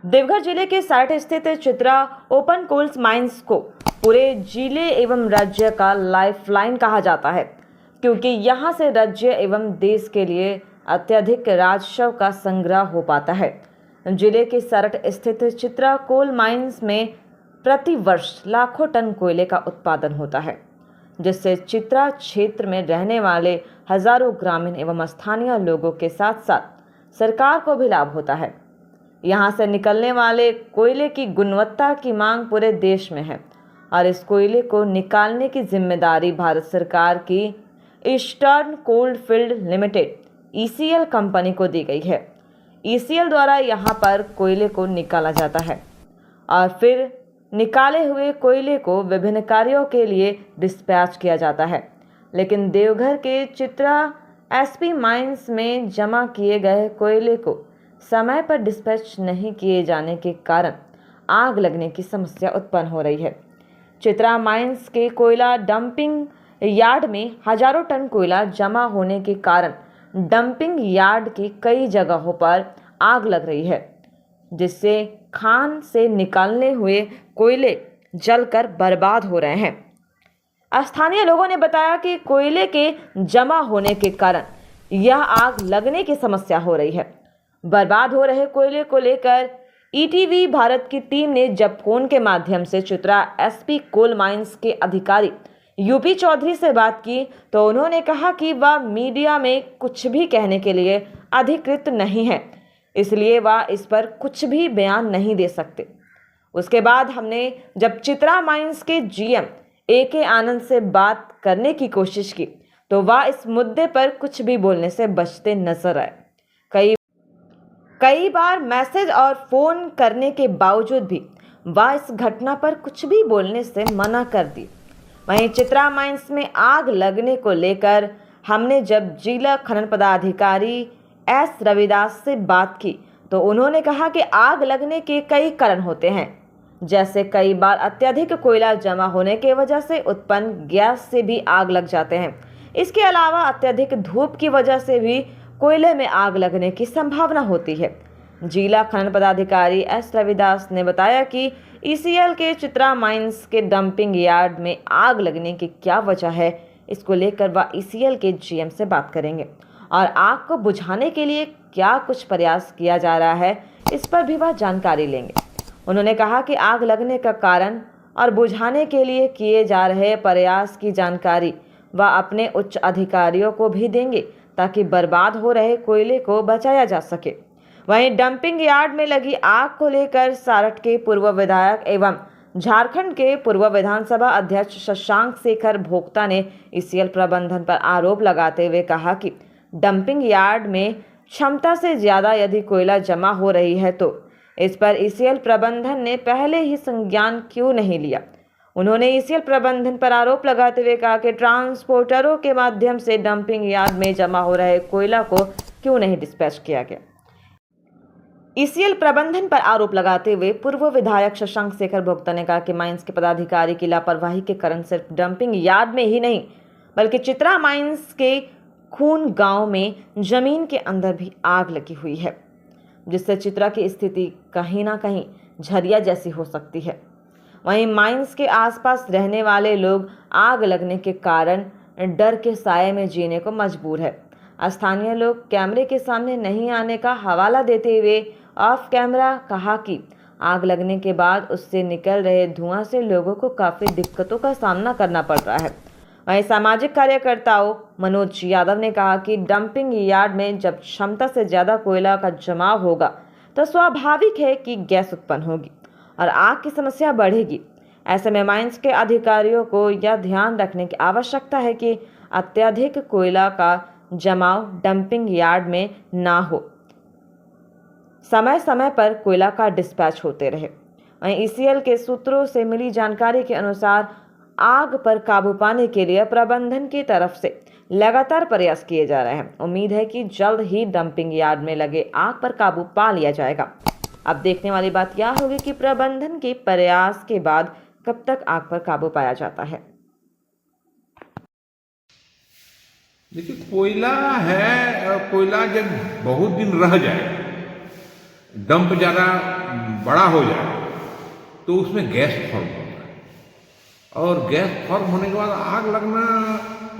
देवघर जिले के सारठ स्थित चित्रा ओपन कोल माइंस को पूरे जिले एवं राज्य का लाइफलाइन कहा जाता है, क्योंकि यहां से राज्य एवं देश के लिए अत्यधिक राजस्व का संग्रह हो पाता है। जिले के सारठ स्थित चित्रा कोल माइंस में प्रति वर्ष लाखों टन कोयले का उत्पादन होता है, जिससे चित्रा क्षेत्र में रहने वाले हजारों ग्रामीण एवं स्थानीय लोगों के साथ साथ सरकार को भी लाभ होता है। यहां से निकलने वाले कोयले की गुणवत्ता की मांग पूरे देश में है और इस कोयले को निकालने की जिम्मेदारी भारत सरकार की eastern coal field limited (ECL) company को दी गई है। ECL द्वारा यहां पर कोयले को निकाला जाता है और फिर निकाले हुए कोयले को विभिन्न कार्यों के लिए डिस्पैच किया जाता है, लेकिन देवघर के चित्रा SP माइंस में जमा किए गए कोयले को समय पर डिस्पैच नहीं किए जाने के कारण आग लगने की समस्या उत्पन्न हो रही है। चित्रा माइंस के कोयला डंपिंग यार्ड में हजारों टन कोयला जमा होने के कारण डंपिंग यार्ड की कई जगहों पर आग लग रही है, जिससे खान से निकालने हुए कोयले जलकर बर्बाद हो रहे हैं। स्थानीय लोगों ने बताया कि कोयले के जमा होने के कारण यह आग लगने की समस्या हो रही है। बर्बाद हो रहे कोयले को लेकर ETV भारत की टीम ने जब फोन के माध्यम से चित्रा SP कोल माइंस के अधिकारी UP चौधरी से बात की तो उन्होंने कहा कि वह मीडिया में कुछ भी कहने के लिए अधिकृत नहीं है, इसलिए वह इस पर कुछ भी बयान नहीं दे सकते। उसके बाद हमने जब चित्रा माइंस के GM AK आनंद से बात करने की कोशिश की तो वह इस मुद्दे पर कुछ भी बोलने से बचते नजर आए। कई बार मैसेज और फोन करने के बावजूद भी वह इस घटना पर कुछ भी बोलने से मना कर दी। वहीं चित्रा माइंस में आग लगने को लेकर हमने जब जिला खनन पदाधिकारी S रविदास से बात की तो उन्होंने कहा कि आग लगने के कई कारण होते हैं, जैसे कई बार अत्यधिक कोयला जमा होने की वजह से उत्पन्न गैस से भी आग लग जाते हैं। इसके अलावा अत्यधिक धूप की वजह से भी कोयले में आग लगने की संभावना होती है। जिला खनन पदाधिकारी S रविदास ने बताया कि ECL के चित्रा माइंस के डंपिंग यार्ड में आग लगने की क्या वजह है, इसको लेकर वह ECL के GM से बात करेंगे और आग को बुझाने के लिए क्या कुछ प्रयास किया जा रहा है, इस पर भी वह जानकारी लेंगे। उन्होंने कहा कि आग लगने का कारण और बुझाने के लिए किए जा रहे प्रयास की जानकारी वह अपने उच्च अधिकारियों को भी देंगे ताकि बर्बाद हो रहे कोयले को बचाया जा सके। वहीं डंपिंग यार्ड में लगी आग को लेकर सारठ के पूर्व विधायक एवं झारखंड के पूर्व विधानसभा अध्यक्ष शशांक शेखर भोक्ता ने ECL प्रबंधन पर आरोप लगाते हुए कहा कि डंपिंग यार्ड में क्षमता से ज्यादा यदि कोयला जमा हो रही है तो इस पर ECL प्रबंधन ने पहले ही संज्ञान क्यों नहीं लिया। उन्होंने ECL प्रबंधन पर आरोप लगाते हुए कहा कि ट्रांसपोर्टरों के माध्यम से डंपिंग यार्ड में जमा हो रहे कोयला को क्यों नहीं डिस्पैच किया गया। ECL प्रबंधन पर आरोप लगाते हुए पूर्व विधायक शशांक शेखर भोक्ता ने कहा कि माइंस के पदाधिकारी की लापरवाही के कारण सिर्फ डंपिंग यार्ड में ही नहीं बल्कि चित्रा माइंस के खून गांव में जमीन के अंदर भी आग लगी हुई है, जिससे चित्रा की स्थिति कहीं ना कहीं झरिया जैसी हो सकती है। वहीं माइंस के आसपास रहने वाले लोग आग लगने के कारण डर के साए में जीने को मजबूर है। स्थानीय लोग कैमरे के सामने नहीं आने का हवाला देते हुए ऑफ कैमरा कहा कि आग लगने के बाद उससे निकल रहे धुआं से लोगों को काफ़ी दिक्कतों का सामना करना पड़ रहा है। वहीं सामाजिक कार्यकर्ताओं मनोज यादव ने कहा कि डंपिंग यार्ड में जब क्षमता से ज़्यादा कोयला का जमाव होगा तो स्वाभाविक है कि गैस उत्पन्न होगी और आग की समस्या बढ़ेगी। ऐसे में माइंस के अधिकारियों को यह ध्यान रखने की आवश्यकता है कि अत्यधिक कोयला का जमाव डंपिंग यार्ड में ना हो, समय समय पर कोयला का डिस्पैच होते रहे। वहीं ECL के सूत्रों से मिली जानकारी के अनुसार आग पर काबू पाने के लिए प्रबंधन की तरफ से लगातार प्रयास किए जा रहे हैं। उम्मीद है कि जल्द ही डंपिंग यार्ड में लगे आग पर काबू पा लिया जाएगा। अब देखने वाली बात यह होगी कि प्रबंधन के प्रयास के बाद कब तक आग पर काबू पाया जाता है। देखिए, कोयला है, कोयला जब बहुत दिन रह जाए डंप ज़्यादा बड़ा हो जाए तो उसमें गैस फॉर्म होता है, और गैस फॉर्म होने के बाद आग लगना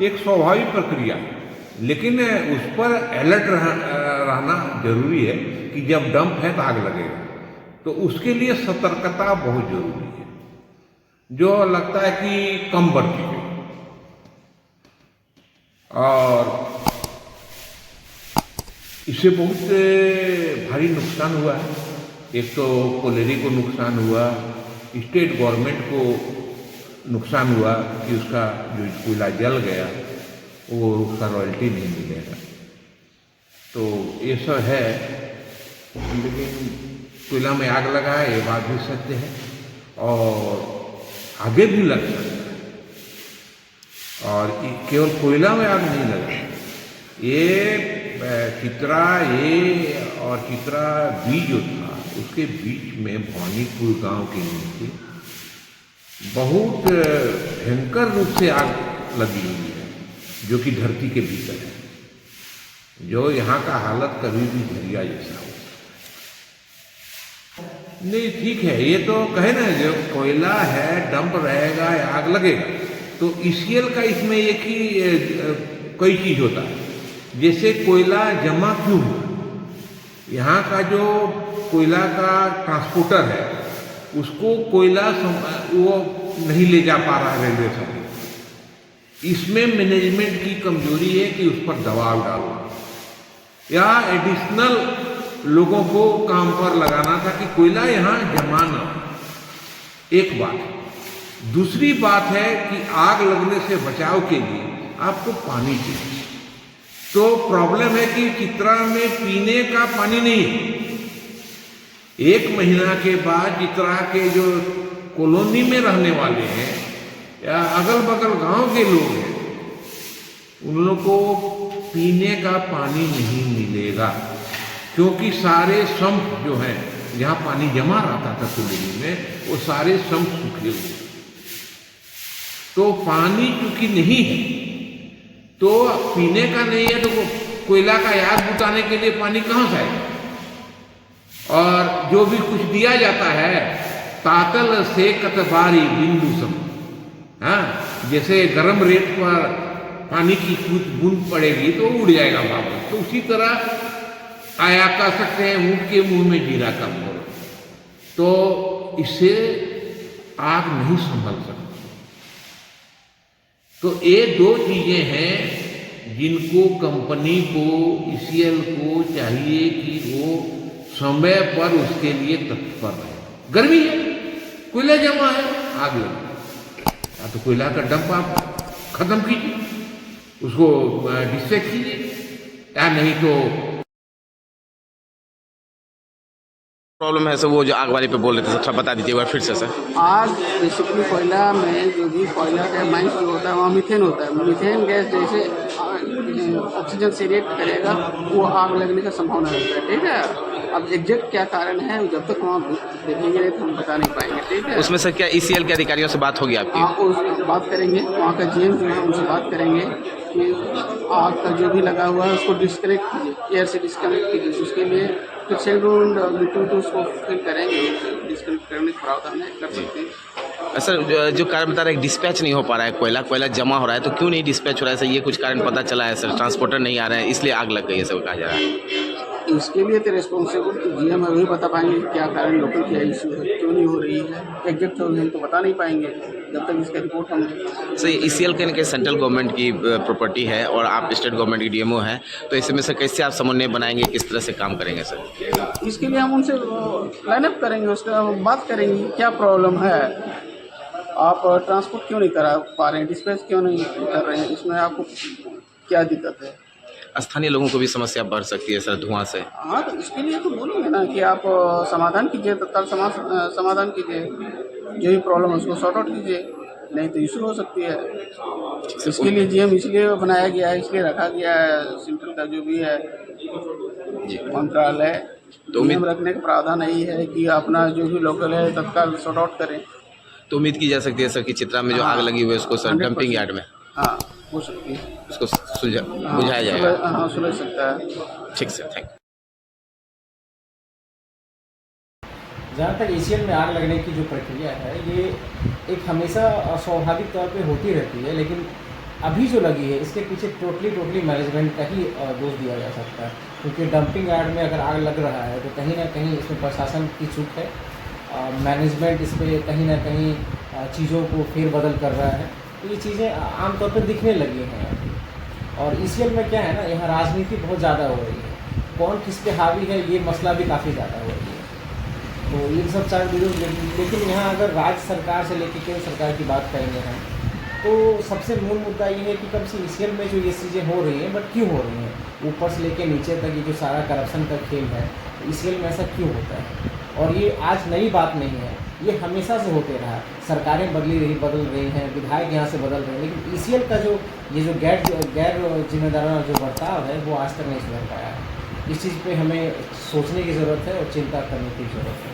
एक स्वाभाविक प्रक्रिया है। लेकिन उस पर अलर्ट रहना जरूरी है कि जब डंप है तो आग लगेगा, तो उसके लिए सतर्कता बहुत जरूरी है, जो लगता है कि कम बढ़ती गई। और इससे बहुत भारी नुकसान हुआ है। एक तो कोलेरी को नुकसान हुआ, स्टेट गवर्नमेंट को नुकसान हुआ कि उसका जो कोयला जल गया वो उसका रॉयल्टी नहीं मिलेगा। तो ये सब है, लेकिन कोयला में आग लगा है ये बात भी सत्य है, और आगे भी लग सकता है। और केवल कोयला में आग नहीं लगा, ये चित्रा और चित्रा बी जो था उसके बीच में भवानीपुर गांव के नीचे बहुत भयंकर रूप से आग लगी हुई है, जो कि धरती के भीतर है, जो यहाँ का हालत कभी भी झरिया जैसा हो। नहीं ठीक है, ये तो कहे ना जो कोयला है डंप रहेगा या आग लगेगा, तो ईसीएल का इसमें एक ही कई चीज होता है। जैसे कोयला जमा क्यों हुआ, यहाँ का जो कोयला का ट्रांसपोर्टर है उसको कोयला वो नहीं ले जा पा रहा रेलवे से। इसमें मैनेजमेंट की कमजोरी है कि उस पर दबाव डालना या एडिशनल लोगों को काम पर लगाना था कि कोयला यहाँ जमा ना हो। एक बात। दूसरी बात है कि आग लगने से बचाव के लिए आपको पानी चाहिए। तो प्रॉब्लम है कि चित्रा में पीने का पानी नहीं है। 1 महीना के बाद चित्रा के जो कॉलोनी में रहने वाले हैं या अगल बगल गांव के लोग हैं, उन लोगों को पीने का पानी नहीं मिलेगा, क्योंकि सारे सम्प जो हैं जहाँ पानी जमा रहता था कॉलोनी में, वो सारे सम्प सूखे हुए। तो पानी चूंकि नहीं है तो पीने का नहीं है, तो कोयला का आग बुताने के लिए पानी कहाँ से आएगा। और जो भी कुछ दिया जाता है तातल से कतबारी बिंदु सम, हाँ, जैसे गर्म रेत पर पानी की कुछ बूंद पड़ेगी तो उड़ जाएगा वापस, तो उसी तरह आया कर सकते हैं ऊँट के मुंह में जीरा का मोर। तो इससे आग नहीं संभल सकती। तो ये 2 चीजें हैं जिनको कंपनी को, ईसीएल को चाहिए कि वो समय पर उसके लिए तत्पर रहे। गर्मी है, कोयला जमा है, आग लगी, या तो कोयला का डंप आप खत्म कीजिए, उसको डिस्ट्रैक्ट कीजिए, या नहीं तो प्रॉब्लम है सर। वो जो आग वाले पे बोल रहे थे, थोड़ा बता दीजिए एक बार फिर से सर। आग बेसिकली कोयला में जो भी कोयला का माइंस जो होता है वहाँ मीथेन होता है। मीथेन गैस जैसे ऑक्सीजन से रिएक्ट करेगा वो आग लगने का संभावना रहता है। ठीक है, अब एग्जैक्ट क्या कारण है जब तक वहाँ देखेंगे नहीं तो हम बता नहीं पाएंगे। ठीक है, उसमें सर क्या ईसीएल के अधिकारियों से बात होगी आपकी? हाँ, उस बात करेंगे, वहाँ का जीएम जो है उनसे बात करेंगे कि आग का जो भी लगा हुआ है उसको डिस्कनेक्ट कीजिए, एयर से डिस्कनेक्ट कीजिए। उसके लिए फिर शेड्यूल्ड मीटर उसको फिल करेंगे, डिस्कनेक्ट करने का प्रावधान है, कर सकते हैं। सर जो कारण बता रहे हैं डिस्पैच नहीं हो पा रहा है, कोयला जमा हो रहा है, तो क्यों नहीं डिस्पैच हो रहा है सर? ये कुछ कारण पता चला है सर? ट्रांसपोर्टर नहीं आ रहे हैं इसलिए आग लग गई है सब कहा जा रहा है। इसके लिए तो रिस्पॉन्सिबल तो जीएम है, वही बता पाएंगे क्या कारण, लोकल क्या इशू है, क्यों नहीं हो रही है। एग्जैक्ट तो हम तो बता नहीं पाएंगे जब तक इसका रिपोर्ट हम। सर ईसीएल के सेंट्रल गवर्नमेंट की प्रॉपर्टी है और आप स्टेट गवर्नमेंट की डीएमओ हैं, तो इसमें से कैसे आप समन्वय बनाएंगे, किस तरह से काम करेंगे सर? इसके लिए हम उनसे लाइनअप करेंगे, उसका बात करेंगे क्या प्रॉब्लम है, आप ट्रांसपोर्ट क्यों नहीं करा पा रहे हैं, डिस्पैच क्यों नहीं कर रहे हैं, इसमें आपको क्या दिक्कत है। स्थानीय लोगों को भी समस्या बढ़ सकती है सर धुआं से। हाँ, तो इसके लिए तो बोलेंगे ना कि आप समाधान कीजिए, तत्काल समाधान कीजिए, जो भी प्रॉब्लम है उसको सॉर्ट आउट कीजिए, नहीं तो इशू हो सकती है। इसके लिए जीएम इसलिए बनाया गया है, इसलिए रखा गया है, सेंट्रल का जो भी है मंत्रालय, तो जीएम रखने का प्रावधान यही है कि अपना जो भी लोकल है तत्काल सॉर्ट आउट करें। तो उम्मीद की जा सकती है सर कि चित्रा में जो आग लगी हुई है उसको सर डंपिंग यार्ड में, हाँ, हो सकती है, उसको बुझाया जाएगा। हाँ, सुलझ सकता है। ठीक सर, थैंक यू। जहाँ तक एशियन में आग लगने की जो प्रक्रिया है, ये एक हमेशा स्वाभाविक तौर पे होती रहती है, लेकिन अभी जो लगी है इसके पीछे टोटली मैनेजमेंट का ही दोष दिया जा सकता है, क्योंकि डंपिंग यार्ड में अगर आग लग रहा है तो कहीं ना कहीं इसमें प्रशासन की चूक है, मैनेजमेंट इस पर कहीं ना कहीं चीज़ों को फेरबदल कर रहा है, तो ये चीज़ें आमतौर पर दिखने लगी हैं। और ईसीएल में क्या है ना, यहाँ राजनीति बहुत ज़्यादा हो रही है, कौन किस पे हावी है ये मसला भी काफ़ी ज़्यादा हो रही है। तो इन सब सारे चीज़ों, लेकिन यहाँ अगर राज्य सरकार से लेकर केंद्र सरकार की बात करेंगे हम, तो सबसे मूल मुद्दा ये है कि कब से ईसीएल में जो ये चीज़ें हो रही हैं, बट क्यों हो रही हैं, ऊपर से लेकर नीचे तक ये जो सारा करप्शन का खेल है, ईसीएल में ऐसा क्यों होता है। और ये आज नई बात नहीं है, ये हमेशा से होते रहा, सरकारें बदल रही हैं, विधायक यहाँ से बदल रहे हैं, लेकिन ईसीएल का जो ये जो गैर जिम्मेदाराना जो बर्ताव है वो आज तक नहीं सुधर पाया है। इस चीज़ पे हमें सोचने की ज़रूरत है और चिंता करने की ज़रूरत है।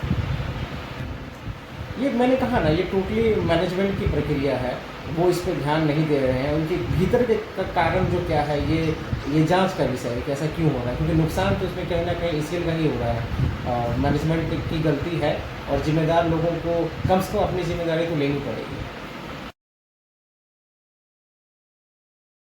ये मैंने कहा ना, ये टोटली मैनेजमेंट की प्रक्रिया है, वो इस पर ध्यान नहीं दे रहे हैं। उनके भीतर के कारण जो क्या है, ये जांच का विषय है कि ऐसा क्यों हो रहा है, क्योंकि नुकसान तो इसमें कहीं ना कहीं ईसीएल का ही हो रहा है। मैनेजमेंट की गलती है और जिम्मेदार लोगों को कम से कम अपनी जिम्मेदारी तो लेनी पड़ेगी।